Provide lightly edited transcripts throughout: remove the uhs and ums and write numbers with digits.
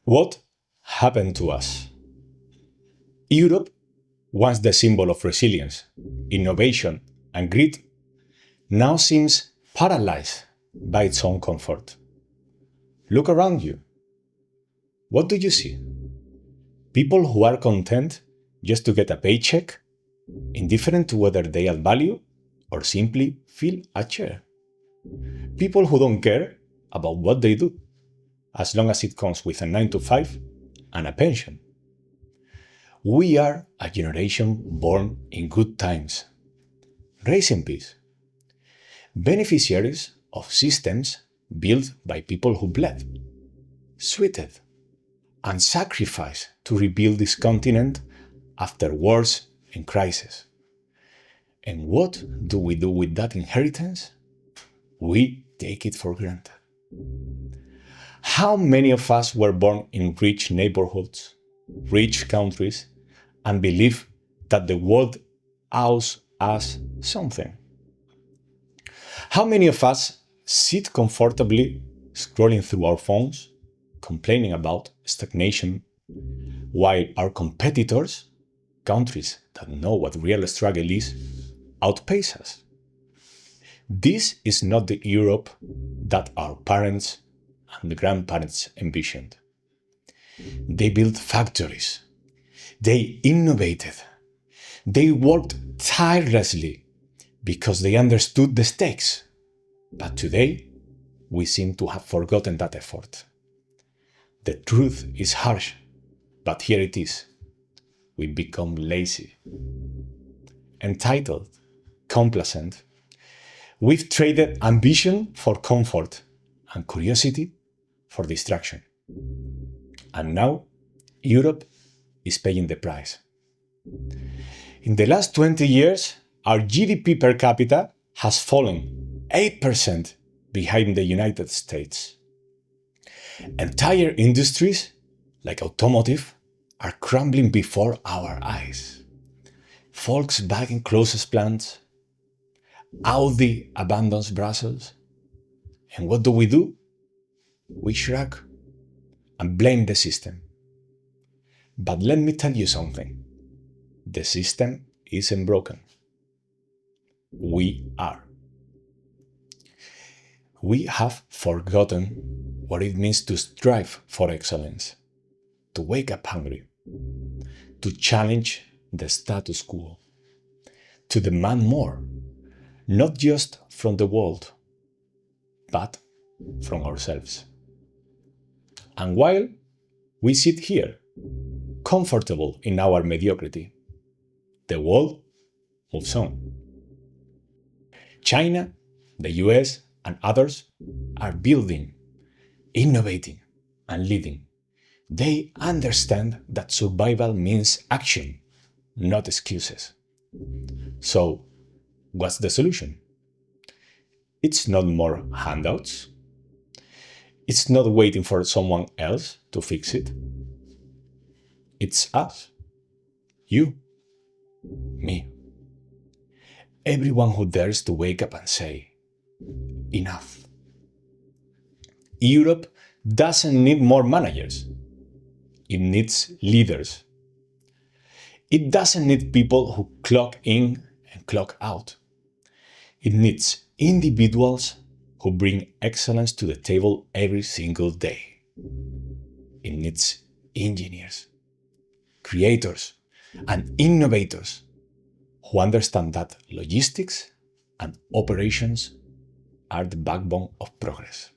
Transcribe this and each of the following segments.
What happened to us? Europe, once the symbol of resilience, innovation, and grit, now seems paralyzed by its own comfort. Look around you. What do you see? People who are content just to get a paycheck, indifferent to whether they add value or simply fill a chair. People who don't care about what they do, as long as it comes with a 9 to 5 and a pension. We are a generation born in good times, raised in peace, beneficiaries of systems built by people who bled, sweated, and sacrificed to rebuild this continent after wars and crises. And what do we do with that inheritance? We take it for granted. How many of us were born in rich neighborhoods, rich countries, and believe that the world owes us something? How many of us sit comfortably scrolling through our phones, complaining about stagnation, while our competitors, countries that know what real struggle is, outpace us? This is not the Europe that our parents and grandparents envisioned. They built factories. They innovated. They worked tirelessly because they understood the stakes. But today, we seem to have forgotten that effort. The truth is harsh, but here it is. We become lazy, entitled, complacent. We've traded ambition for comfort and curiosity for distraction. And now, Europe is paying the price. In the last 20 years, our GDP per capita has fallen 8% behind the United States. Entire industries, like automotive, are crumbling before our eyes. Volkswagen closes plants. Audi abandons Brussels. And what do? We shrug and blame the system. But let me tell you something. The system isn't broken. We are. We have forgotten what it means to strive for excellence, to wake up hungry, to challenge the status quo, to demand more, not just from the world, but from ourselves. And while we sit here, comfortable in our mediocrity, the world moves on. China, the US, and others are building, innovating, and leading. They understand that survival means action, not excuses. So, what's the solution? It's not more handouts. It's not waiting for someone else to fix it. It's us. You. Me. Everyone who dares to wake up and say, enough. Europe doesn't need more managers. It needs leaders. It doesn't need people who clock in and clock out. It needs individuals who bring excellence to the table every single day. It needs engineers, creators, and innovators who understand that logistics and operations are the backbone of progress.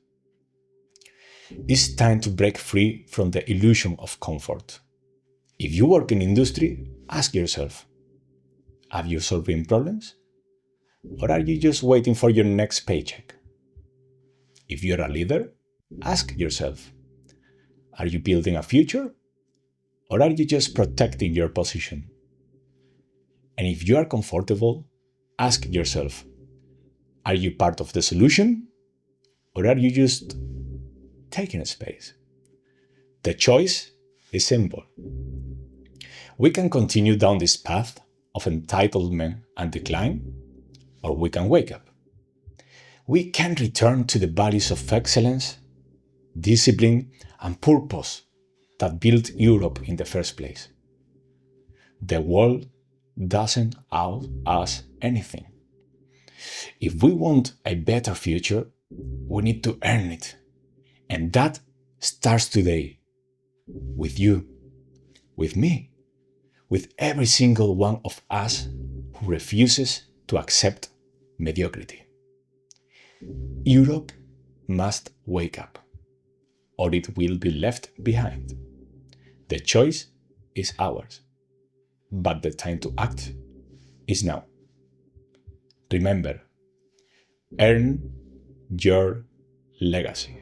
It's time to break free from the illusion of comfort. If you work in industry, ask yourself, are you solving problems? Or are you just waiting for your next paycheck? If you're a leader, ask yourself, are you building a future? Or are you just protecting your position? And if you are comfortable, ask yourself, are you part of the solution? Or are you just taking space? The choice is simple. We can continue down this path of entitlement and decline, or we can wake up. We can return to the values of excellence, discipline, and purpose that built Europe in the first place. The world doesn't owe us anything. If we want a better future, we need to earn it. And that starts today. With you, with me, with every single one of us who refuses to accept mediocrity. Europe must wake up, or it will be left behind. The choice is ours, but the time to act is now. Remember, earn your legacy.